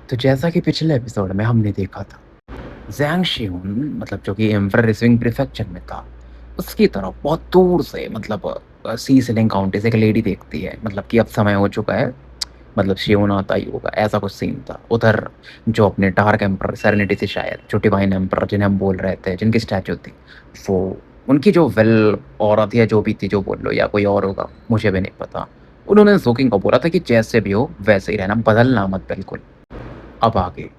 तो जैसा कि पिछले एपिसोड में हमने देखा था, ज़ैंग शिहुन मतलब जो कि एम्परर रिसिविंग प्रीफेक्चर में था, उसकी तरफ बहुत दूर से मतलब सी सिलिंग काउंटी से एक लेडी देखती है मतलब कि अब समय हो चुका है, मतलब शिहुन आता ही होगा, ऐसा कुछ सीन था। उधर जो अपने डार्क एम्परर सेरेनिटी थी शायद, जो डिवाइन एम्परर जिन्हें हम बोल रहे थे, जिनकी स्टैच्यू थी, वो उनकी जो वेल औरत या जो भी थी, जो बोल लो या कोई और होगा, मुझे भी नहीं पता। उन्होंने ज़ोकिंग को बोला था कि जैसे भी हो वैसे ही रहना, बदलना मत बिल्कुल। अब आगे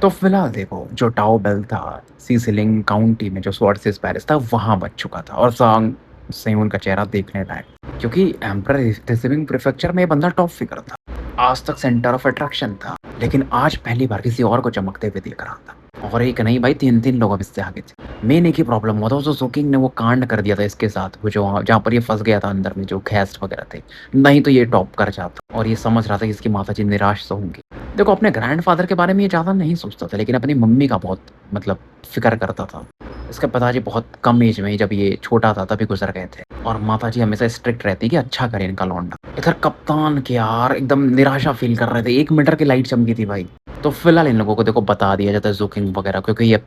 तो फिलहाल देखो, जो टाओ बेल था सीसिलिंग काउंटी में, जो स्वॉर्ड्स पैरिस था, वहां बच चुका था और सांग सेयून का चेहरा देखने लायक, क्योंकि एम्परर रिसीविंग प्रीफेक्चर में ये बंदा टॉप फिगर था, आज तक सेंटर ऑफ अट्रैक्शन था, लेकिन आज पहली बार किसी और को चमकते हुए देख रहा था। और एक नहीं भाई, तीन तीन लोग अब इससे आगे थे। मेन एक ही प्रॉब्लम हुआ था, जो जोकिंग ने वो कांड कर दिया था इसके साथ, वो जो जहाँ पर ये फंस गया था अंदर में, जो गैस्ट वगैरह थे, नहीं तो ये टॉप कर जाता। और ये समझ रहा था कि इसकी माता जी निराश तो होंगी। देखो, अपने ग्रैंडफ़ादर के बारे में ये ज़्यादा नहीं सोचता था, लेकिन अपनी मम्मी का बहुत मतलब फ़िक्र करता था। इसके पिताजी बहुत कम एज में ही, जब ये छोटा था तभी गुज़र गए थे, और माताजी हमेशा स्ट्रिक्ट रहती कि अच्छा करे इनका लौंडा। इधर कप्तान के यार एकदम निराशा फ़ील कर रहे थे, 1 मीटर की लाइट चमकी थी भाई। तो फिलहाल इन लोगों को देखो बता दिया जाता है ज़ोकिंग वगैरह, क्योंकि ये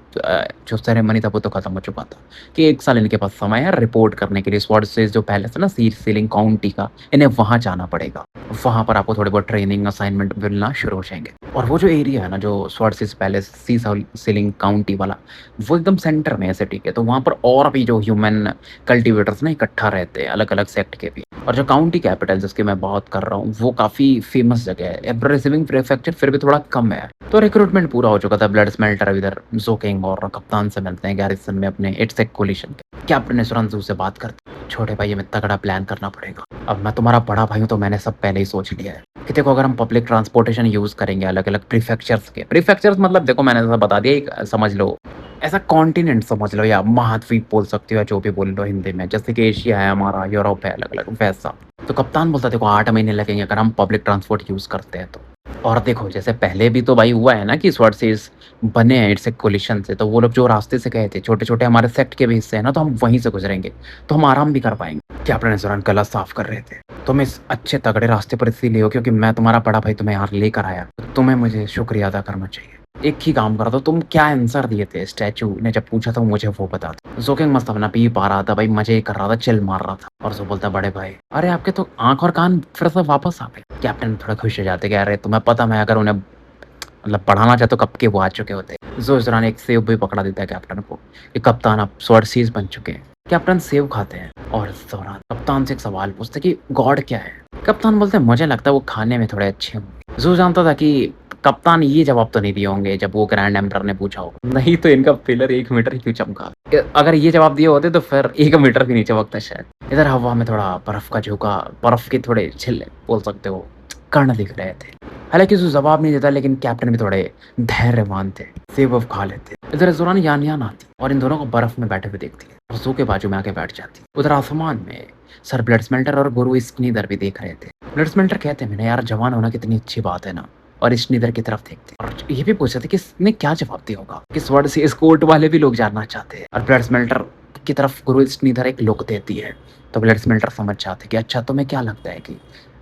जो सेरेमनी था वो तो खत्म हो चुका था, कि 1 साल इनके पास समय है रिपोर्ट करने के लिए। स्वॉर्ड्स जो पैलेस है ना सी सीलिंग काउंटी का, इन्हें वहाँ जाना पड़ेगा। वहाँ पर आपको थोड़े बहुत ट्रेनिंग असाइनमेंट मिलना शुरू हो जाएँगे। और वो जो एरिया है ना, जो स्वॉर्ड्स पैलेस सी सीलिंग काउंटी वाला, वो एकदम सेंटर में है सिटी के। तो वहाँ पर और भी जो ह्यूमन कल्टीवेटर्स ना इकट्ठा रहते हैं, अलग-अलग सेक्ट के भी। और जो काउंटी कैपिटल जिसकी मैं बात कर रहा हूँ, वो काफ़ी फेमस जगह है। एम्परर रिसीविंग प्रीफेक्चर फिर भी थोड़ा कम है। तो रिक्रूटमेंट पूरा हो चुका था। ब्लड स्मेल्टर अब इधर ज़ोकिंग और कप्तान से मिलते हैं गैरिसन में अपने इट्सेक कोलिशन के। कैप्टन ने सुरंजू से बात करते, छोटे भाई हमें तगड़ा प्लान करना पड़ेगा। अब मैं तुम्हारा बड़ा भाई हूँ, तो मैंने सब पहले ही सोच लिया है कि देखो, अगर हम पब्लिक ट्रांसपोर्टेशन यूज़ करेंगे अलग-अलग प्रीफेक्चर्स के, प्रीफेक्चर्स मतलब देखो मैंने जैसा बता दिया, एक समझ लो ऐसा कॉन्टिनेंट समझ लो, या महाद्वीप बोल सकते हो, या जो भी बोल लो हिंदी में, जैसे कि एशिया है हमारा, यूरोप है, अलग-अलग वैसा। तो कप्तान बोलता देखो 8 महीने लगेंगे अगर हम पब्लिक ट्रांसपोर्ट यूज़ करते हैं तो। और देखो जैसे पहले भी तो भाई हुआ है ना कि स्वॉर्ड्स बने हैं इट्स कोलिशन से, तो वो लोग जो रास्ते से गए थे, छोटे-छोटे हमारे सेक्ट के भी हिस्से हैं ना, तो हम वहीं से गुज़रेंगे, तो हम आराम भी कर पाएँगे। कैप्टन इज़रान गला साफ कर रहे थे। तुम इस अच्छे तगड़े रास्ते पर इसीलिए हो क्योंकि मैं तुम्हारा बड़ा भाई तुम्हें यहाँ लेकर आया। तुम्हें मुझे शुक्रिया अदा करना चाहिए। एक ही काम करा, तो तुम क्या आंसर दिए थे स्टैचू ने जब पूछा था, मुझे वो बता दो। जोकिंग मस्त अपना पी पा रहा था भाई, मजे कर रहा था, चिल मार रहा था। और जो बोलता बड़े भाई, अरे आपके तो आँख और कान फिर से वापस आ गए। कैप्टन थोड़ा खुश हो जाते कि अरे तुम्हें पता, मैं अगर उन्हें मतलब पढ़ाना चाहते तो कब के वो आ चुके होते। जो इस दौरान एक सेव भी पकड़ा देता है कैप्टन को कि कप्तान आप स्वॉर्डसीज बन चुके हैं। कैप्टन सेव खाते हैं और इस दौरान कप्तान से एक सवाल पूछते कि गॉड क्या है। कप्तान बोलते हैं मुझे लगता है वो खाने में थोड़े अच्छे होंगे। जो जानता था कि कप्तान ये जवाब तो नहीं दिए होंगे जब वो ग्रैंड एम्परर ने पूछा होगा, नहीं तो इनका पिलर 1 मीटर ही क्यों चमका। अगर ये जवाब दिए होते तो फिर 1 मीटर भी नहीं चमकता शायद। इधर हवा में थोड़ा बर्फ का झोंका, बर्फ के थोड़े छिल्ले बोल सकते हो, कण दिख रहे थे। हालाँकि उसको जवाब नहीं देता, लेकिन कैप्टन भी थोड़े धैर्यवान थे, सेब-वेब खा लेते। इधर इस दौरान यान-यान आती और इन दोनों को बर्फ में बैठे हुए देखती है और ज़ू के बाजू में आके बैठ जाती। उधर आसमान में सर ब्लड स्मेल्टर और गुरु स्नीदर भी देख रहे थे। ब्लड स्मेल्टर कहते हैं मैंने यार, जवान होना कितनी अच्छी बात है ना। और स्नीदर की तरफ देखते और ये भी पूछ रहे थे कि इसने क्या जवाब दिया होगा, किस वर्ड से इस कोर्ट वाले भी लोग जानना चाहते हैं। और ब्लड स्मेल्टर की तरफ गुरु स्नीदर एक लुक देती है, तो ब्लड स्मेल्टर समझ जाते कि अच्छा तुम्हें क्या लगता है कि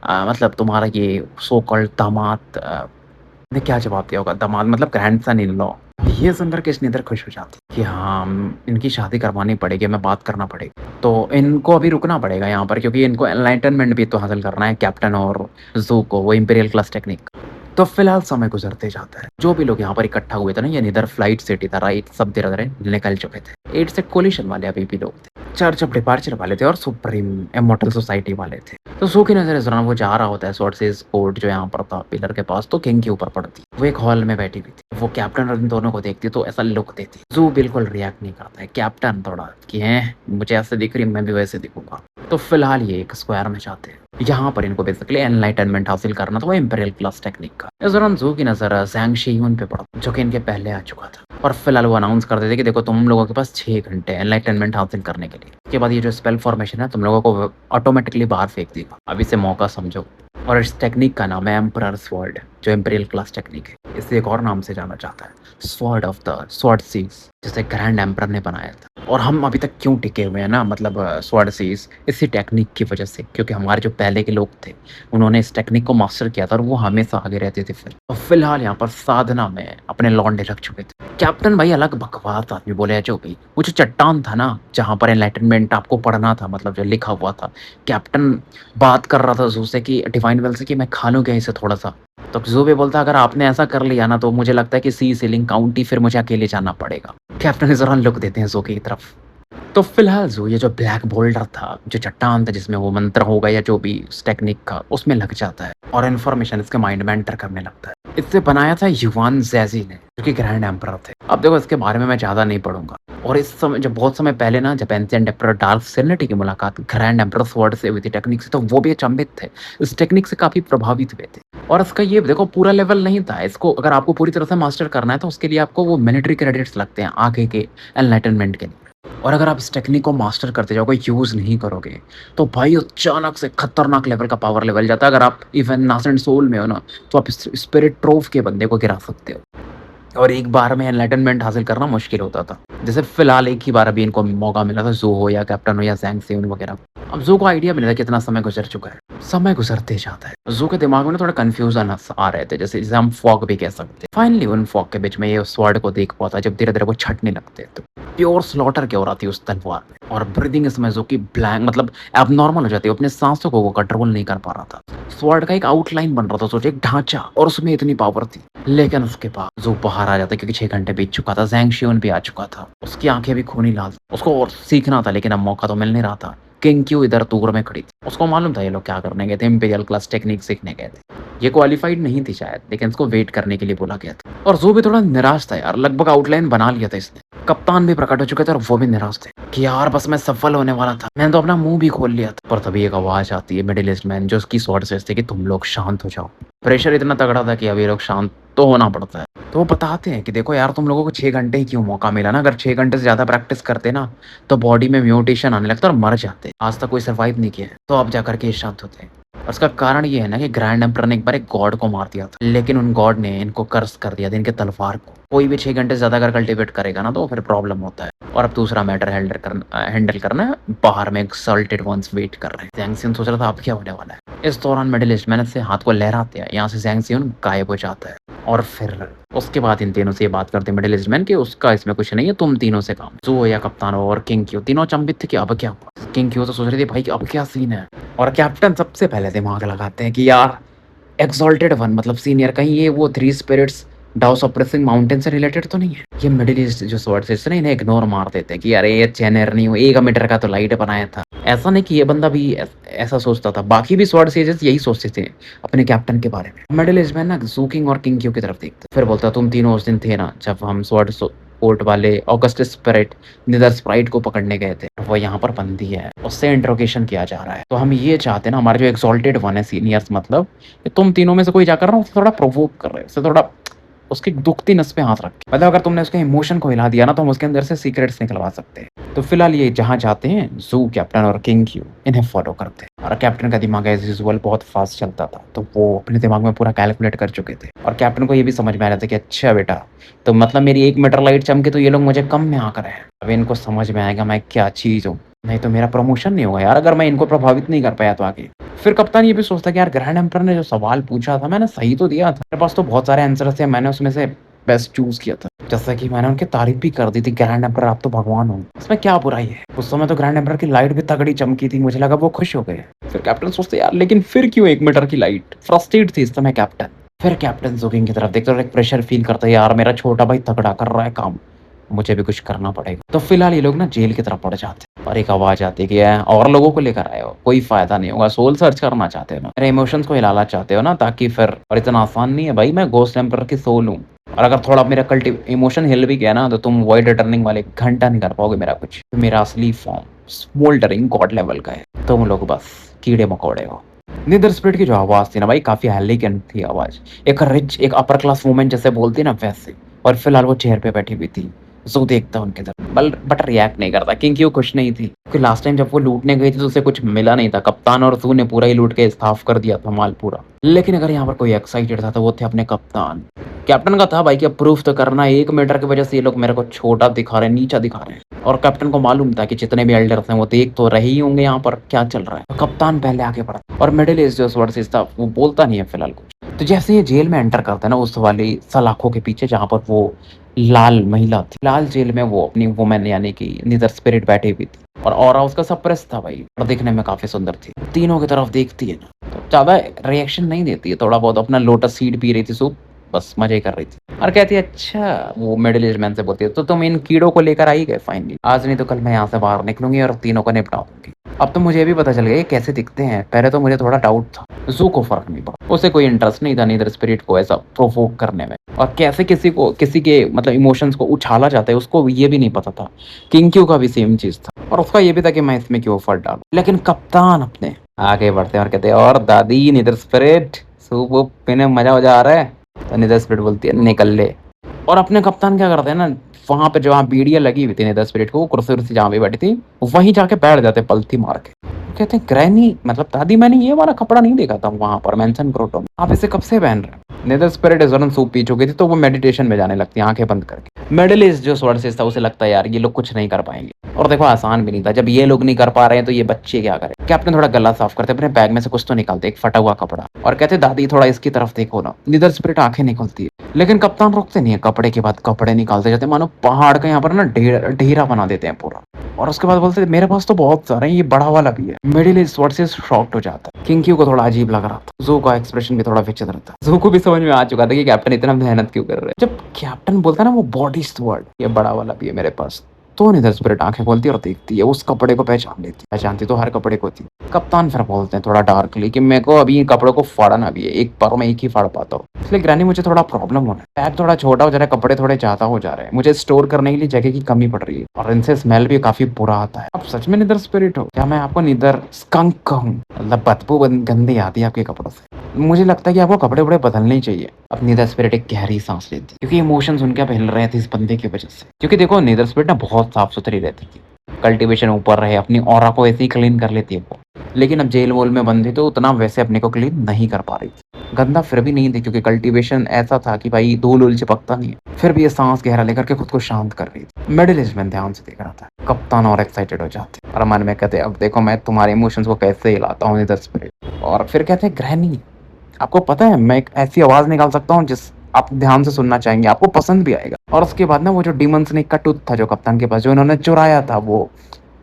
मतलब तुम्हारा ये सो कॉल्ड दामाद ने क्या जवाब दिया होगा। दामाद मतलब ग्रैंडसन इन लॉ। ये सुनकर के स्नीदर खुश हो जाती कि हाँ, इनकी शादी करवानी पड़ेगी, हमें बात करना पड़ेगा। तो इनको अभी रुकना पड़ेगा यहाँ पर, क्योंकि इनको एनलाइटनमेंट भी तो हासिल करना है कैप्टन और ज़ू को, वो इंपीरियल क्लास टेक्निक। तो फिलहाल समय गुजरते जाता है। जो भी लोग यहाँ पर इकट्ठा हुए थे ना, ये इधर फ्लाइट सिटी था राइट, सब धीरे-धीरे निकल चुके थे। 8 से कोलिशन वाले अभी भी लोग थे। चर्च ऑफ डिपार्चर वाले थे और सुप्रीम इमॉर्टल सोसाइटी वाले थे। तो ज़ू की नज़र इस दौरान वो जा रहा होता है स्वॉर्ड्स कोर्ट जो यहाँ पर था पिलर के पास, तो किंग के ऊपर पड़ती। वो एक हॉल में बैठी हुई थी। वो कैप्टन और इन दोनों को देखती तो ऐसा लुक देती। ज़ू बिल्कुल रिएक्ट नहीं करता है। कैप्टन थोड़ा कि हैं मुझे ऐसे दिख रही, मैं भी वैसे दिखूंगा। तो फिलहाल ये एक स्क्वायर में जाते हैं। यहाँ पर इनको बेसिकली एनलाइटनमेंट हासिल करना था, वो इंपीरियल क्लास टेक्निक का। इस दौरान ज़ू की नज़र ज़ैंग शीयुन पे पड़ा, जो कि इनके पहले आ चुका था। और फिलहाल वो अनाउंस कर देते कि देखो तुम लोगों के पास 6 घंटे एनलाइटनमेंट हासिल करने के लिए। उसके बाद ये जो स्पेल फॉर्मेशन है तुम लोगों को ऑटोमेटिकली बाहर फेंक देगा। अब इसे मौका समझो। और इस टेक्निक का नाम है एम्परर स्वॉर्ड, जो इम्पीरियल क्लास टेक्निक है। इसे एक और नाम से जाना जाता है, sword of the sword seas, जिसे ग्रैंड एम्परर ने बनाया था। और हम अभी तक क्यों टिके हुए हैं ना, मतलब स्वॉर्ड सीज, इसी टेक्निक की वजह से, क्योंकि हमारे जो पहले के लोग थे उन्होंने इस टेक्निक को मास्टर किया था और वो हमेशा आगे रहते थे। फिर और फिलहाल यहाँ पर साधना में अपने लौंडे रख चुके थे। कैप्टन भाई अलग बकवास आदमी, बोले जो भी, वो जो चट्टान था ना जहाँ पर एनलाइटनमेंट आपको पढ़ना था, मतलब जो लिखा हुआ था, कैप्टन बात कर रहा था जू से कि डिवाइन वेल से कि मैं खा लूँ क्या इसे थोड़ा सा। तो जू भी बोलता अगर आपने ऐसा कर लिया ना तो मुझे लगता है कि सी सीलिंग काउंटी फिर मुझे अकेले जाना पड़ेगा। कैप्टन इस दौरान लुक देते हैं जू की तरफ। तो फिलहाल जो ये जो ब्लैक बोल्डर था, जो चट्टान था जिसमें वो मंत्र होगा या जो भी इस टेक्निक का, उसमें लग जाता है और इन्फॉर्मेशन इसके माइंड में एंटर करने लगता है। इससे बनाया था युवान जैजी ने, जो कि ग्रैंड एम्परर थे। अब देखो इसके बारे में मैं ज्यादा नहीं पढ़ूंगा। और इस समय जब बहुत समय पहले ना, जब एंशिएंट एम्परर डार्क सेरेनिटी की मुलाकात ग्रैंड एम्परर स्वॉर्ड से हुई थी टेक्निक से, तो वो भी अचंभित थे, इस टेक्निक से काफी प्रभावित हुए थे। और इसका ये देखो पूरा लेवल नहीं था, इसको अगर आपको पूरी तरह से मास्टर करना है तो उसके लिए आपको वो मिलिट्री क्रेडिट्स लगते हैं आगे के एनलाइटनमेंट के लिए। और अगर आप इस टेक्निक को मास्टर करते जाओगे, यूज़ नहीं करोगे, तो भाई अचानक से खतरनाक लेवल का पावर लेवल जाता है। अगर आप इवन नासेंट सोल में हो ना, तो आप स्पिरिट ट्रोव के बंदे को गिरा सकते हो। और एक बार में एनलाइटनमेंट हासिल करना मुश्किल होता था। जैसे फिलहाल एक ही बार अभी इनको मौका मिला था, ज़ू हो या कैप्टन हो या ज़ैंग सेवन वगैरह। अब ज़ू को आइडिया मिला था कितना समय गुजर चुका है। समय गुजरते जाता है, ज़ू के दिमाग में ना थोड़ा कंफ्यूजन आ रहे थे, जैसे जैसे हम फॉग भी कह सकते हैं। फाइनली उन फॉग के बीच में ये स्वॉर्ड को देख पाता, जब धीरे धीरे वो छटने लगते हैं तो प्योर स्लॉटर की हो रही थी उस तलवार में। और ब्रीदिंग इसमें जो कि ब्लैंक, मतलब एबनॉर्मल हो जाती है, अपने सांसों को वो कंट्रोल नहीं कर पा रहा था। स्वॉर्ड का एक आउटलाइन बन रहा था, सोचे एक ढांचा, और उसमें इतनी पावर थी। लेकिन उसके बाद जो बाहर आ जाता, क्योंकि 6 घंटे बीत चुका था, ज़ैंग शियोन भी आ चुका था, उसकी आंखें भी खूनी लाल, उसको और सीखना था, लेकिन अब मौका तो मिल नहीं रहा था। किंग क्यू इधर दूर में खड़ी थी, उसको मालूम था ये लोग क्या करने गए थे, इंपीरियल क्लास टेक्निक सीखने गए थे। ये क्वालिफाइड नहीं थी शायद, लेकिन इसको वेट करने के लिए बोला गया था। और जो भी थोड़ा निराश था यार, लगभग आउटलाइन बना लिया था इसने। कप्तान भी प्रकट हो चुके थे और वो भी निराश थे कि यार बस मैं सफल होने वाला था, मैंने तो अपना मुंह भी खोल लिया था। पर तभी एक आवाज आती है मिडिल ईस्ट मैन, जो उसकी स्वॉर्ड से कि तुम लोग शांत हो जाओ। प्रेशर इतना तगड़ा था कि अब ये लोग शांत तो होना पड़ता है। तो वो बताते हैं कि देखो यार, तुम लोगों को 6 घंटे ही क्यों मौका मिला ना, अगर 6 घंटे से ज्यादा प्रैक्टिस करते ना तो बॉडी में म्यूटेशन आने लगता और मर जाते। आज तक कोई सर्वाइव नहीं किया है, तो अब जाकर के शांत होते हैं। और उसका कारण ये है ना कि ग्रैंड एम्परर ने एक बार एक गॉड को मार दिया था, लेकिन उन गॉड ने इनको कर्स कर दिया था, इनके तलवार को। कोई भी 6 घंटे से ज्यादा अगर कल्टिवेट करेगा ना तो फिर प्रॉब्लम होता है। और अब दूसरा मैटर हैंडल करना है, बाहर में एक्सल्टेड वंस वेट कर रहे हैं। ज़ैंग सियन सोच रहा था अब क्या होने वाला है। इस दौरान मिडिल ईस्ट मैन से हाथ को लहराते हैं, यहाँ से ज़ैंग सियन गायब हो जाता है। और फिर उसके बाद इन तीनों से ये बात करते हैं मिडिल ईस्ट मैन कि उसका इसमें कुछ नहीं है, तुम तीनों से काम। ज़ू या कप्तान और किंग क्यू तीनों अचंभित थे कि अब क्या हुआ। किंग क्यू तो सोच रही थी भाई कि अब क्या सीन है। और कैप्टन सबसे पहले दिमाग लगाते हैं कि यार एक्सॉल्टेड वन मतलब सीनियर, कहीं ये वो 3 स्पिरिट्स डाउस ऑपरेसिंग माउंटेन से रिलेटेड तो नहीं है। ये मिडिल ईस्ट जो स्वॉर्ड से इन्हें इग्नोर मार देते हैं कि अरे ये चैनर नहीं हो, 1 मीटर का तो लाइट बनाया था। ऐसा नहीं कि ये बंदा भी ऐसा सोचता था, बाकी भी स्वॉर्ड सेजेस यही सोचते थे अपने कैप्टन के बारे में। मिडिल ईस्ट में ना ज़ू किंग और किंग क्यू की तरफ देखते, फिर बोलता तुम तीनों उस दिन थे ना जब हम स्वॉर्ड कोर्ट वाले ऑगस्टस स्पिरिट निदर स्प्राइट को पकड़ने गए थे, वो यहाँ पर बंदी है, उससे इंट्रोगेशन किया जा रहा है। तो हम ये चाहते हैं ना, हमारे जो एक्सॉल्टेड वन है सीनियर्स, मतलब कि तुम तीनों में से कोई जाकर ना उसे थोड़ा प्रोवोक कर रहे हो, उसे थोड़ा उसकी दुखती नस पे हाथ रख के, मतलब अगर तुमने उसके इमोशन को हिला दिया ना तो हम उसके अंदर से सीक्रेट्स निकलवा सकते हैं। तो फिलहाल ये जहाँ जाते हैं, ज़ू, कैप्टन और किंग क्यू इन्हें फॉलो करते हैं। और कैप्टन का दिमाग एज यूजुअल बहुत फास्ट चलता था, तो वो अपने दिमाग में पूरा कैलकुलेट कर चुके थे। और कैप्टन को ये भी समझ में आ रहा था कि अच्छा बेटा, तो मतलब मेरी 1 मीटर लाइट चमके तो ये लोग मुझे कम में आकर है। अब इनको समझ में आएगा मैं क्या चीज़ हूँ, नहीं तो मेरा प्रमोशन नहीं होगा यार अगर मैं इनको प्रभावित नहीं कर पाया तो आगे। फिर कप्तान ये भी सोचता कि यार ग्रैंड एम्परर ने जो सवाल पूछा था मैंने सही तो दिया था, मेरे पास तो बहुत सारे आंसर थे, मैंने उसमें से बेस्ट चूज किया था। जैसा कि मैंने उनकी तारीफ भी कर दी थी, ग्रैंड एम्परर आप तो भगवान हो, इसमें क्या बुराई है। उस समय तो ग्रैंड एम्परर की लाइट भी तगड़ी चमकी थी, मुझे लगा वो खुश हो गए। फिर कैप्टन सोचते यार लेकिन फिर क्यों 1 मीटर की लाइट, फ्रस्ट्रेट थी इस समय कैप्टन। फिर कैप्टन जोगिंग की तरफ देखते और एक प्रेशर फील करता है, यार मेरा छोटा भाई तगड़ा कर रहा है काम, मुझे भी कुछ करना पड़ेगा। तो फिलहाल ये लोग ना जेल की तरफ पड़ जाते हैं और एक आवाज आती है कि और लोगों को लेकर आए हो, कोई फायदा नहीं होगा, सोल सर्च करना चाहते हो ना, मेरे इमोशंस को हिलाना चाहते हो ना, ताकि फिर, और इतना आसान नहीं है भाई, मैं गोस्ट एम्परर की सोल हूँ, और अगर थोड़ा मेरा कल्टिव इमोशन हिल भी गया ना तो तुम वॉइड रिटर्निंग वाले घंटा नहीं कर पाओगे मेरा कुछ। तो मेरा असली फॉर्म स्मोल्डरिंग गॉड लेवल का है, तुम लोग बस कीड़े मकोड़े हो। निदर स्पिरिट की जो आवाज थी ना भाई, काफी एलिगेंट थी आवाज, एक रिच, एक अपर क्लास वुमेन जैसे बोलती ना वैसे। और फिलहाल वो चेयर पे बैठी हुई थी, ज़ू देखता है उनकी तरफ बट रिएक्ट नहीं करता क्योंकि वो खुश नहीं थी। क्योंकि लास्ट टाइम जब वो लूटने गई थी तो उसे कुछ मिला नहीं था। कप्तान और ज़ू ने पूरा ही लूट के साफ कर दिया था माल पूरा। लेकिन अगर यहाँ पर कोई एक्साइटेड था तो वो थे अपने कप्तान। कैप्टन का था भाई कि अब प्रूफ तो करना है, 1 मीटर की वजह से ये लोग मेरे को छोटा दिखा रहे हैं, नीचा दिखा रहे हैं। और कैप्टन को मालूम था कि जितने भी एल्डर्स हैं वो देख तो रहे ही होंगे यहाँ पर क्या चल रहा है। तो कप्तान पहले आगे बढ़ा और मिडिल ईस्ट जो वर्सेस था वो बोलता नहीं है फिलहाल कुछ। तो जैसे ये जेल में एंटर करता है ना उस वाली सलाखों के पीछे जहाँ पर वो लाल महिला थी, लाल जेल में वो अपनी वुमेन यानी कि निदर स्पिरिट बैठी हुई थी और ऑरा उसका सप्रेस था भाई और दिखने में काफी सुंदर थी। तीनों की तरफ देखती है ना तो ज्यादा रिएक्शन नहीं देती है, थोड़ा बहुत अपना लोटस सीड पी रही थी सूप, बस मजे कर रही थी और कहती है अच्छा। वो मिडिल एज मैन से बोलती है तो तुम इन कीड़ों को लेकर आई गए फाइनली, आज नहीं तो कल मैं यहाँ से बाहर निकलूंगी और तीनों को निपटा दूंगी। अब तो मुझे भी पता चल गया ये कैसे दिखते हैं, पहले तो मुझे थोड़ा डाउट था। जू को फर्क नहीं पड़ा, उसे कोई इंटरेस्ट नहीं था नीदर स्पिरिट को ऐसा प्रोवोक करने में और कैसे किसी के मतलब इमोशंस को उछाला जाता है उसको ये भी नहीं पता था। किंग का भी सेम चीज था और उसका ये भी था कि मैं इसमें क्यों फट डालूं। लेकिन कप्तान अपने आगे बढ़ते हैं और कहते हैं और दादी नीदर स्पिरिट सूप वूप पीने में मजा आ रहा है। तो नीदर स्पिरिट बोलती है निकल ले। और अपने कप्तान क्या करते हैं ना, वहां पे जहाँ बीड़ियां लगी हुई थी नीदर स्पिरिट को, वो कुर्सी उर्सी जहाँ पे बैठी थी वहीं जाके बैठ जाते पलथी मार के। कहते हैं ग्रैनी मतलब दादी मैंने ये वाला कपड़ा नहीं देखा था वहां पर मेंशन ग्रोटो में, आप इसे कब से पहन रहे हैं। नेदर स्पिरिट इस वरन सूप पी चुकी थी तो वो मेडिटेशन में जाने लगती है आंखें बंद करके। मिडिल ईस्ट जो सोर्सेस था उसे लगता है यार ये लोग कुछ नहीं कर पाएंगे और देखो आसान भी नहीं था, जब ये लोग नहीं कर पा रहे हैं तो ये बच्चे क्या करें। कैप्टन थोड़ा गला साफ करते अपने बैग में से कुछ तो निकालते एक फटा हुआ कपड़ा और कहते दादी थोड़ा इसकी तरफ देखो ना। निदर स्पिरिट आंखें निकलती है लेकिन कप्तान रुकते नहीं है, कपड़े के बाद कपड़े निकालते जाते मानो पहाड़ का यहाँ पर ना ढेरा बना देते हैं पूरा। और उसके बाद बोलते मेरे पास तो बहुत सारे हैं, ये बड़ा वाला भी है। मिडिल ईस्ट वर्ड से शॉक्ड हो जाता है। किंग को थोड़ा अजीब लग रहा था, जू का एक्सप्रेशन भी थोड़ा विचित्र था। जू को भी समझ में आ चुका था कि कैप्टन इतना मेहनत क्यों कर रहे हैं। जब कैप्टन बोलता है ना वो बॉडी वर्ड ये बड़ा वाला भी है मेरे पास, तो निदर स्पिरिट आंखें खोलती और देखती है उस कपड़े को पहचान लेती, पहचानती तो हर कपड़े को थी। कप्तान फिर बोलते हैं थोड़ा डार्कली कि मेरे को अभी इन कपड़ों को फाड़ना भी है, एक बार में एक ही फाड़ पाता हूँ, इसलिए ग्रैनी मुझे थोड़ा प्रॉब्लम हो रहा है, बैग थोड़ा छोटा हो जा रहा है, कपड़े थोड़े ज्यादा हो जा रहे हैं, मुझे स्टोर करने के लिए जगह की कमी पड़ रही है और इनसे स्मेल भी काफी बुरा आता है। आप सच में निदर स्पिरिट हो क्या? मैं आपको निदर स्कंक कहूँ? मतलब बदबू गंदी आती है आपके कपड़ों से। मुझे लगता है कि आपको कपड़े वपड़े बदलने ही चाहिए। अब निदर स्पिरिट एक गहरी सांस लेती क्योंकि इमोशंस उनके हिल रहे थे इस बंदे की वजह से। क्योंकि देखो निदर स्पिरिट ना बहुत साफ सुथरी रहती थी, कल्टीवेशन ऊपर रहे, अपनी ऑरा को ऐसे ही क्लीन कर लेती है वो। लेकिन अब जेल वोल में बंद थी तो उतना वैसे अपने को क्लीन नहीं कर पा रही थी। गंदा फिर भी नहीं थी क्योंकि कल्टीवेशन ऐसा था कि भाई धूल उल चिपकता नहीं है। फिर भी ये सांस गहरा लेकर के खुद को शांत कर रही थी। मिडिल ईस्ट में ध्यान से देख रहा था। कप्तान और एक्साइटेड हो जाते और मन में कहते अब देखो मैं तुम्हारे इमोशंस को कैसे हिलाता हूँ निदर स्पिरिट। और फिर कहते ग्रैनी आपको पता है मैं एक ऐसी आवाज निकाल सकता हूँ जिस आप ध्यान से सुनना चाहेंगे, आपको पसंद भी आएगा। और उसके बाद ना वो जो डीमन स्नेक का टूथ था जो कप्तान के पास जो इन्होंने चुराया था, वो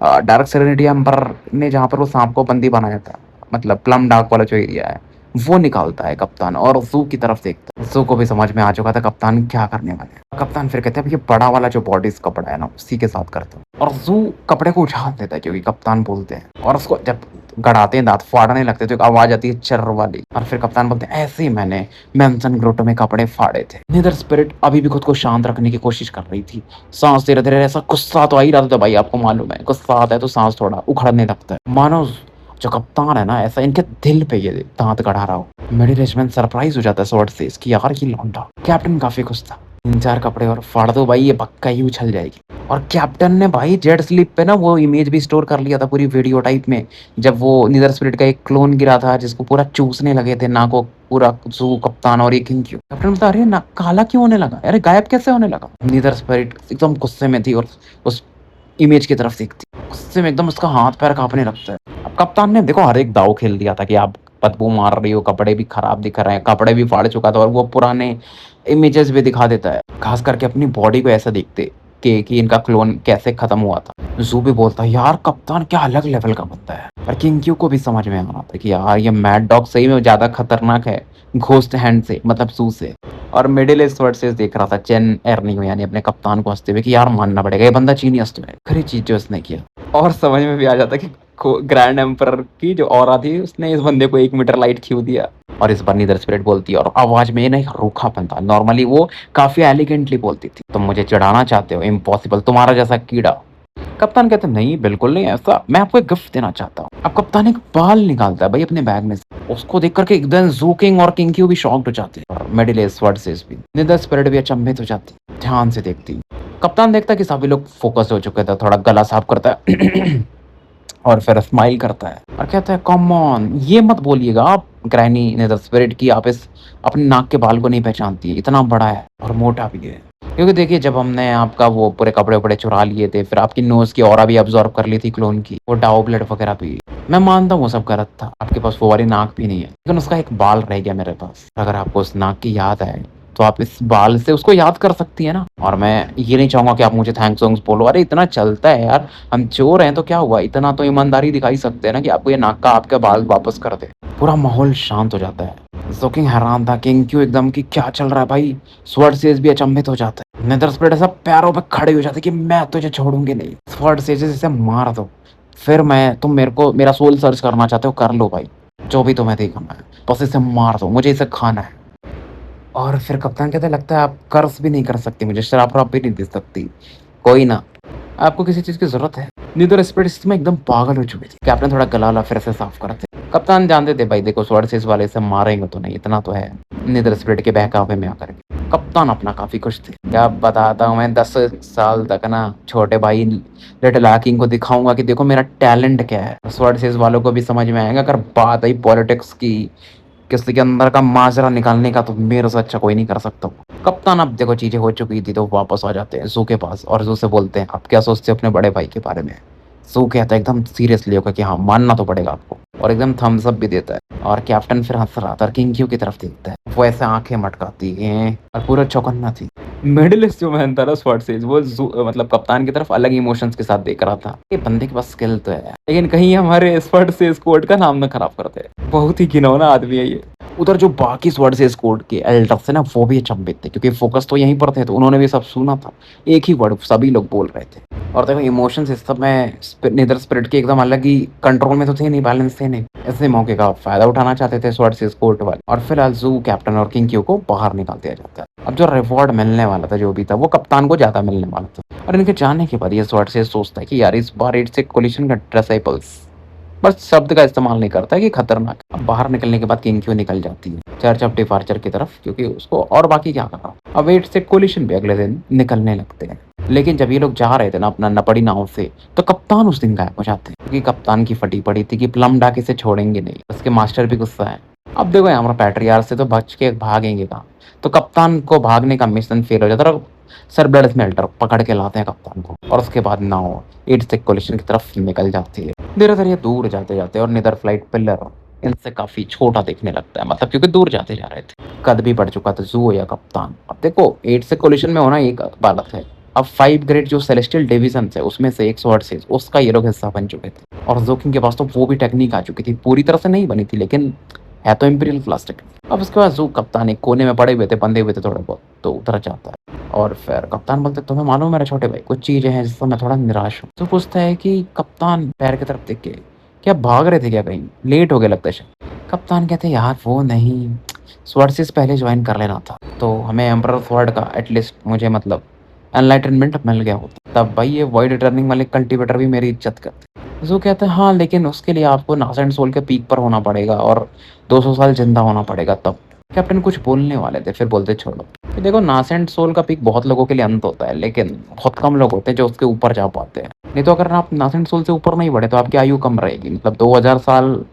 डार्क सेरेनिटी एम्पर ने जहाँ पर वो सांप को बंदी बनाया था, मतलब प्लम डार्क वाला जो एरिया है वो निकालता है कप्तान और जू की तरफ देखता है। जू को भी समझ में आ चुका था कप्तान क्या करने वाले हैं। कप्तान फिर कहते हैं ये बड़ा वाला जो बॉडीज कपड़ा है ना उसी के साथ करता हूँ और जू कपड़े को उछाल देता है क्योंकि कप्तान बोलते हैं और उसको जब गड़ाते हैं दांत फाड़ने लगते तो एक आवाज आती है चर्र वाली और फिर कप्तान बोलते हैं ऐसे ही मैंने मेंशन ग्रोटो में कपड़े फाड़े थे। निदर स्पिरिट अभी भी खुद को शांत रखने की कोशिश कर रही थी, सांस धीरे धीरे, ऐसा गुस्सा तो आ ही रहा था भाई, आपको मालूम है गुस्सा आता है तो सांस थोड़ा उखड़ने लगता है, मानो जो कप्तान है ना ऐसा इनके दिल पे ये दांत गड़ा रहा हो। मिडिल ईस्ट में सरप्राइज हो जाता है स्वॉर्ड से इसकी यार ये लौंडा। कैप्टन काफी खुश था, 3-4 कपड़े और फाड़ दो भाई ये पक्का ही उछल जाएगी। और कैप्टन ने भाई जेट स्लिप पे ना वो इमेज भी स्टोर कर लिया था पूरी वीडियो टाइप में, जब वो निदर स्पिरिट का एक क्लोन गिरा था जिसको पूरा चूसने लगे थे ना को पूरा जू कप्तान और ये किंग क्यों। कैप्टन बता रही है ना काला क्यों होने लगा, अरे गायब कैसे होने लगा। निदर स्पिरिट एकदम गुस्से में थी और उस इमेज की तरफ देखती, गुस्से में एकदम उसका हाथ पैर कांपने लगता है। अब कप्तान ने देखो हर एक दाव खेल दिया था कि आप बदबू मार रही हो, कपड़े भी खराब दिख रहे हैं, कपड़े भी फाड़ चुका था और वो पुराने इमेजेस भी दिखा देता है, खास करके अपनी बॉडी को ऐसा देखते कि इनका क्लोन कैसे खत्म हुआ था। जू भी बोलता है यार कप्तान क्या अलग लेवल का बंदा है। पर किंग को भी समझ में आ रहा था कि यार ये मैड डॉग सही में ज्यादा खतरनाक है घोस्ट हैंड से, मतलब जू से। और मिडिल ईस्ट वर्सेस देख रहा था चेन एर्निंग यानी अपने कप्तान को हंसते हुए कि यार मानना पड़ेगा ये बंदा जीनियस तो है, खरी चीज जो उसने किया। और समझ में भी आ जाता कि ग्रैंड एम्पर की जो ऑरा थी उसने इस बंदे को 1 मीटर लाइट क्यों दिया। और इस बार निदर स्पिरिट बोलती है और आवाज में ना एक रूखापन था, नॉर्मली वो काफी एलिगेंटली बोलती थी, तुम मुझे चिढ़ाना चाहते हो, इम्पॉसिबल, तुम्हारा जैसा कीड़ा। कप्तान कहते नहीं बिल्कुल नहीं ऐसा, मैं आपको एक गिफ्ट देना चाहता हूँ। अब कप्तान एक बाल निकालता है भाई अपने बैग में से, उसको देख करके एकदम जू किंग और किंग भी शॉक्ड हो जाते हैं और मिडिल ईस्ट वर्सेस भी। निदर स्पिरिट भी अचंभित हो जाती, ध्यान से देखती कप्तान देखता है कि सभी लोग फ़ोकस हो चुके थे, थोड़ा गला साफ करता है और फिर स्माइल करता है और कहता है, कम ऑन, ये मत बोलिएगा आप ग्रैनी नेदर स्पिरिट कि आप इस अपने नाक के बाल को नहीं पहचानती, इतना बड़ा है और मोटा भी है। क्योंकि देखिए, जब हमने आपका वो पूरे कपड़े-वपड़े चुरा लिए थे, फिर आपकी नोज़ की ऑरा भी अब्ज़ॉर्ब कर ली थी क्लोन की, वो डाउ ब्लड वगैरह भी। मैं मानता हूँ वो सब गलत था, आपके पास वो वाली नाक भी नहीं है, लेकिन उसका एक बाल रह गया मेरे पास। अगर आपको उस नाक की याद आए, तो आप इस बाल से उसको याद कर सकती हैं ना। और मैं ये नहीं चाहूँगा कि आप मुझे थैंक्स वैंक्स बोलो, अरे इतना चलता है यार, हम चोर हैं तो क्या हुआ, इतना तो ईमानदारी दिखा ही सकते हैं ना कि आपको ये नाक का आपके बाल वापस कर दे। पूरा माहौल शांत हो जाता है। ज़ोकिंग हैरान था, किंग-क्यू एकदम कि क्या चल रहा है भाई? स्वॉर्डसेज भी अचंभित हो जाता है। नेदर स्प्लिट ऐसा पैरों पे खड़े हो जाते हैं कि मैं तुझे छोड़ूँगी नहीं। स्वॉर्डसेजेस इसे मार दो। फिर मैं तुम मेरे को मेरा सोल सर्च करना चाहते हो, कर लो भाई। जो भी तुम्हें देखना है, बस इसे मार दो, मुझे इसे खाना है। और फिर कप्तान कहते लगता है आप कर्स भी नहीं कर सकती मुझे, शराब-वराब भी नहीं दे सकती। कोई ना, आपको किसी चीज़ की ज़रूरत है? नीदर स्पिरिट इसमें एकदम पागल हो चुकी थी। कैप्टन थोड़ा गला-वला फिर से साफ करते। कप्तान जानते थे भाई, देखो स्वॉर्डसेज वाले इसे मारेंगे तो नहीं, इतना तो है। नीदर स्पिरिट के बहकावे में आकर के। कप्तान अपना काफ़ी खुश थे। क्या बताता हूँ मैं, 10 साल तक ना छोटे भाई लिटिल हाकिंग को दिखाऊँगा कि देखो मेरा टैलेंट क्या है। स्वॉर्डसेज वालों को भी समझ में आएगा। अगर बात आई पॉलिटिक्स की, किसी के अंदर का माजरा निकालने का, तो मेरे से अच्छा कोई नहीं कर सकता। कप्तान अब देखो चीज़ें हो चुकी थी, तो वापस आ जाते हैं ज़ू के पास और ज़ू से बोलते हैं, आप क्या सोचते हो अपने बड़े भाई के बारे में? ज़ू कहता है एकदम सीरियसली होकर कि हाँ, मानना तो पड़ेगा आपको, और एकदम थम्स अप भी देता है। और कैप्टन फिर हँस रहा था और किंग-क्यू की तरफ देखता है। वो ऐसे आँखें मटकाती हैं और पूरा चौकन्ना थी। मिडिल ईस्ट जो मैन था ना स्वॉर्डसेज, वो मतलब कप्तान की तरफ अलग इमोशंस के साथ देख रहा था। ये बंदे के पास स्किल तो है, लेकिन कहीं हमारे स्वॉर्डसेज कोड का नाम ना खराब कर दे। बहुत ही घिनौना आदमी है ये। उधर जो बाकी स्वॉर्डसेज कोड के एल्डर्स थे ना, वो भी अचंभित थे क्योंकि फोकस तो यहीं पर थे, तो उन्होंने भी सब सुना था। एक ही वर्ड सभी लोग बोल रहे थे। और देखो इमोशंस इस समय नेदर स्पिरिट के एकदम अलग ही कंट्रोल में तो थे नहीं, बैलेंस थे नहीं। ऐसे मौके का फायदा उठाना चाहते थे स्वॉर्डसेज कोड वाले। और फिलहाल ज़ू, कैप्टन और किंग क्यू को बाहर निकाल दिया जाता है। अब जो रिवॉर्ड मिलने वाला था, जो भी था, वो कप्तान को ज़्यादा मिलने वाला था। और इनके जाने के बाद ये स्वॉर्डसेज सोचता है कि यार इस बार इट्स ए कोलिशन का डिसाइपल्स, बस शब्द का इस्तेमाल नहीं करता है कि खतरनाक। अब बाहर निकलने के बाद किंग क्यू निकल जाती है चर्च ऑफ डिपार्चर की तरफ, क्योंकि उसको और बाकी क्या करना। अब एट से कोलिशन भी अगले दिन निकलने लगते हैं। लेकिन जब ये लोग जा रहे थे ना अपना नपड़ी नाव से, तो कप्तान उस दिन गायब हो जाते हैं, क्योंकि कप्तान की फटी पड़ी थी कि प्लम डाक इसे छोड़ेंगे नहीं। उसके मास्टर भी गुस्सा है। अब देखो यहाँ पर पैट्रियार से तो बच के भागेंगे कहाँ, तो कप्तान को भागने का मिशन फेल हो जाता है और सर ब्लड स्मेल्टर पकड़ के लाते हैं कप्तान को। और उसके बाद नाव एट से कोलिशन की तरफ निकल जाती है। धीरे-धीरे ये दूर जाते-जाते और नेदर फ्लाइट पिलर इनसे काफ़ी छोटा दिखने लगता है, मतलब क्योंकि दूर जाते जा रहे थे। कद भी बढ़ चुका था ज़ू या कप्तान। अब देखो 8 से कोलिशन में होना एक बात है। अब 5 ग्रेड जो सेलेस्टियल डिविजन्स है, उसमें से एक स्वॉर्डसेज, उसका ये लोग हिस्सा बन चुके थे। और ज़ोकिंग के पास तो वो भी टेक्नीक आ चुकी थी। पूरी तरह से नहीं बनी थी, लेकिन है तो इम्पीरियल प्लास्टिक। अब उसके बाद ज़ू, कप्तान एक कोने में पड़े हुए थे, बंधे हुए थे थोड़े बहुत, तो उधर जाता है। और फिर कप्तान बोलते, तुम्हें मालूम है मेरे छोटे भाई, कुछ चीज़ें हैं जिससे मैं थोड़ा निराश हूँ। तो पूछता है कि कप्तान पैर की तरफ देख के, क्या भाग रहे थे क्या कहीं? लेट हो गया लगता है शायद। कप्तान कहते हैं यार वो नहीं, स्वॉर्डसेज पहले ज्वाइन कर लेना था, तो हमें एम्परर स्वॉर्ड का एटलीस्ट मुझे मतलब एनलाइटनमेंट मिल गया होता। तब भाई ये वॉइड रिटर्निंग वाले कल्टीवेटर भी मेरी इज़्ज़त करते। ज़ू कहता है हाँ, लेकिन उसके लिए आपको नासेंट सोल के पीक पर होना पड़ेगा और 200 साल ज़िंदा होना पड़ेगा तब। कैप्टन कुछ बोलने वाले थे, फिर बोलते छोड़ो। कि देखो नासेंट सोल का पीक बहुत लोगों के लिए अंत होता है, लेकिन बहुत कम लोग होते हैं जो उसके ऊपर जा पाते हैं। नहीं तो अगर आप नासेंट सोल से ऊपर नहीं बढ़े तो आपकी आयु कम रहेगी, मतलब 2000 साल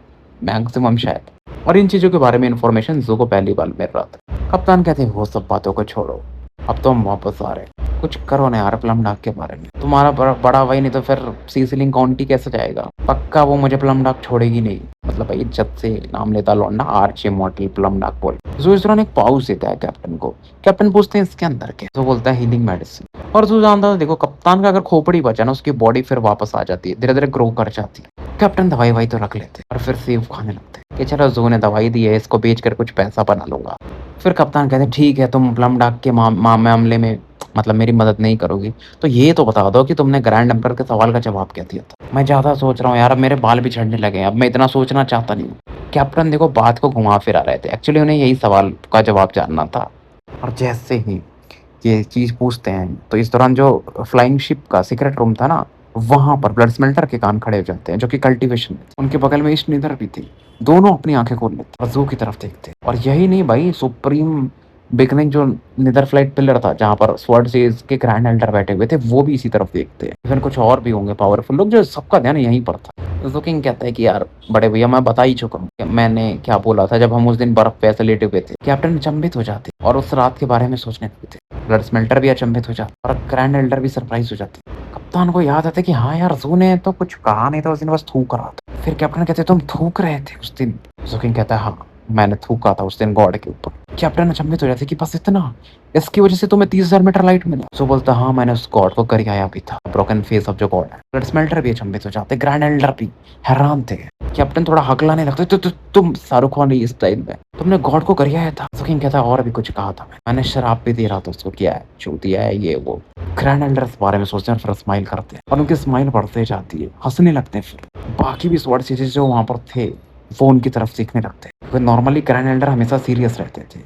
मैक्सिमम शायद। और इन चीज़ों के बारे में इन्फॉर्मेशन ज़ू को पहली बार मिल रहा था। कप्तान कहते हैं वो सब बातों को छोड़ो, अब तो हम वापस आ रहे हैं, कुछ करो ना यार प्लम डाक के बारे में। तुम्हारा बड़ा भाई नहीं तो फिर सीसलिंग काउंटी कैसे जाएगा? पक्का वो मुझे प्लम डाक छोड़ेगी नहीं। मतलब भाई इज्जत से नाम लेता लौंडा आर्च इमॉर्टल प्लम डाक बोल। ज़ू इस दौरान एक पाउच देता है कैप्टन को। कैप्टन पूछते हैं इसके अंदर क्या? तो बोलता है हीलिंग मेडिसिन। और ज़ू जानता था देखो कप्तान का अगर खोपड़ी बचा ना, उसकी बॉडी फिर वापस आ जाती है, धीरे-धीरे ग्रो कर जाती है। कैप्टन दवाई तो रख लेते और फिर सेब खाने लगते हैं कि चलो ज़ू ने दवाई दी है, इसको बेच कर कुछ पैसा बना लूँगा। फिर कप्तान कहते हैं ठीक है, तुम प्लम डाक के मामले में मतलब मेरी मदद नहीं करोगी, तो ये तो बता दो कि तुमने ग्रैंड एम्परर के सवाल का जवाब क्या दिया था? मैं ज़्यादा सोच रहा हूँ यार, अब मेरे बाल भी झड़ने लगे हैं, अब मैं इतना सोचना चाहता नहीं हूँ। कैप्टन देखो बात को घुमा फिरा रहे थे, एक्चुअली उन्हें यही सवाल का जवाब जानना था। और जैसे ही ये चीज़ पूछते हैं, तो इस दौरान जो फ्लाइंग शिप का सीक्रेट रूम था ना, वहाँ पर ब्लड स्मेल्टर के कान खड़े हो जाते हैं, जो कि कल्टीवेशन में थे। उनके बगल में ईस्ट नीदर भी थी। दोनों अपनी आंखें खोल लेते और ज़ू की तरफ देखते। और यही नहीं भाई, सुप्रीम बिकनिंग जो निदर फ्लाइट पिलर था जहाँ पर स्वॉर्ड सीरीज के ग्रैंड एल्डर बैठे हुए थे वो भी इसी तरफ देखते हैं। इवन कुछ और भी होंगे पावरफुल लोग जो सबका ध्यान यहीं पर था। ज़ुकिंग कहता है कि यार बड़े भैया मैं बता ही चुका हूँ कि मैंने क्या बोला था जब हम उस दिन बर्फ पे ऐसे लेटे हुए थे। कैप्टन अचंभित हो जाते और उस रात के बारे में सोचने लगते थे। ब्लड स्मेल्टर भी अचंभित हो जाता और ग्रैंड एल्डर भी सरप्राइज हो जाते। कप्तान को याद आता है कि हाँ यार ज़ू ने तो कुछ कहा नहीं था उस दिन, बस थूक रहा था। फिर कैप्टन कहते तुम थूक रहे थे उस दिन। ज़ुकिंग कहता है हाँ मैंने थूका था उस दिन गॉड के ऊपर। कैप्टन अचंभित हो जाते कि बस इतना, इसकी वजह से तुम्हें 30,000 मीटर लाइट मिला। सो बोलता हाँ मैंने उस गॉड को गरियाया भी था, ब्रोकन फेस ऑफ जो गॉड है। ब्लड स्मेल्टर भी अचंभित हो जाते, ग्रैंड एल्डर भी हैरान थे। कैप्टन थोड़ा हकलाने लगते तो तुम शाहरुख खान इस टाइम में तुमने गॉड को गरियाया था। ज़ुकिंग कहता है और भी कुछ कहा था मैंने शराब भी दे रहा था उसको, क्या है चूतिया है ये वो। ग्रैंड एल्डर इस बारे में सोचते हैं और फिर स्माइल करते हैं और उनकी स्माइल बढ़ते जाती है, हंसने लगते हैं। फिर बाकी भी स्वॉर्ड सीरीज जो वहाँ पर थे वो उनकी तरफ देखने लगते हैं। क्योंकि नॉर्मली ग्रैंड एल्डर हमेशा सीरियस रहते थे,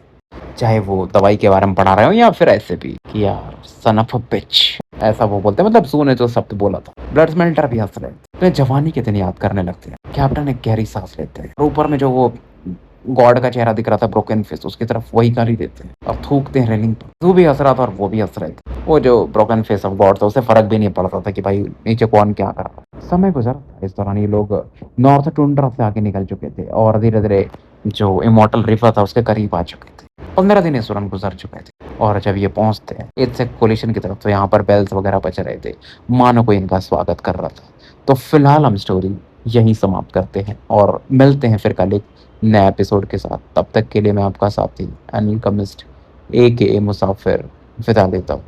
चाहे वो दवाई के बारे में पढ़ा रहे हो या फिर ऐसे भी कि यार सन ऑफ अ बिच, ऐसा वो बोलते हैं, मतलब ज़ू ने जो शब्द बोला था। ब्लड स्मेल्टर भी हंस रहे थे, तो जवानी के दिन याद करने लगते हैं। कैप्टन एक गहरी सांस लेते हैं और ऊपर में जो वो गॉड का चेहरा दिख रहा था ब्रोकन फेस, उसकी तरफ वही गाली देते हैं और थूकते हैं रेलिंग पर। ज़ू भी हंस रहा था और वो भी हंस रहे थे। वो जो ब्रोकन फेस ऑफ गॉड था उसे फर्क भी नहीं पड़ता था कि भाई नीचे कौन क्या कर रहा है। समय गुजरा, इस दौरान ये लोग नॉर्थ टुंड्रा से आगे निकल चुके थे और धीरे धीरे जो इमॉर्टल रिवर था उसके करीब आ चुके थे। 15 दिन इस दौरान गुजर चुके थे और जब ये पहुंचते हैं इट्स कोलिशन की तरफ तो यहाँ पर बेल्स वगैरह बज रहे थे, मानो कोई इनका स्वागत कर रहा था। तो फिलहाल हम स्टोरी यहीं समाप्त करते हैं और मिलते हैं फिर कल एक नए एपिसोड के साथ। तब तक के लिए मैं आपका साथी अनिल कमिस्ट ए के मुसाफिर विदा लेता हूँ।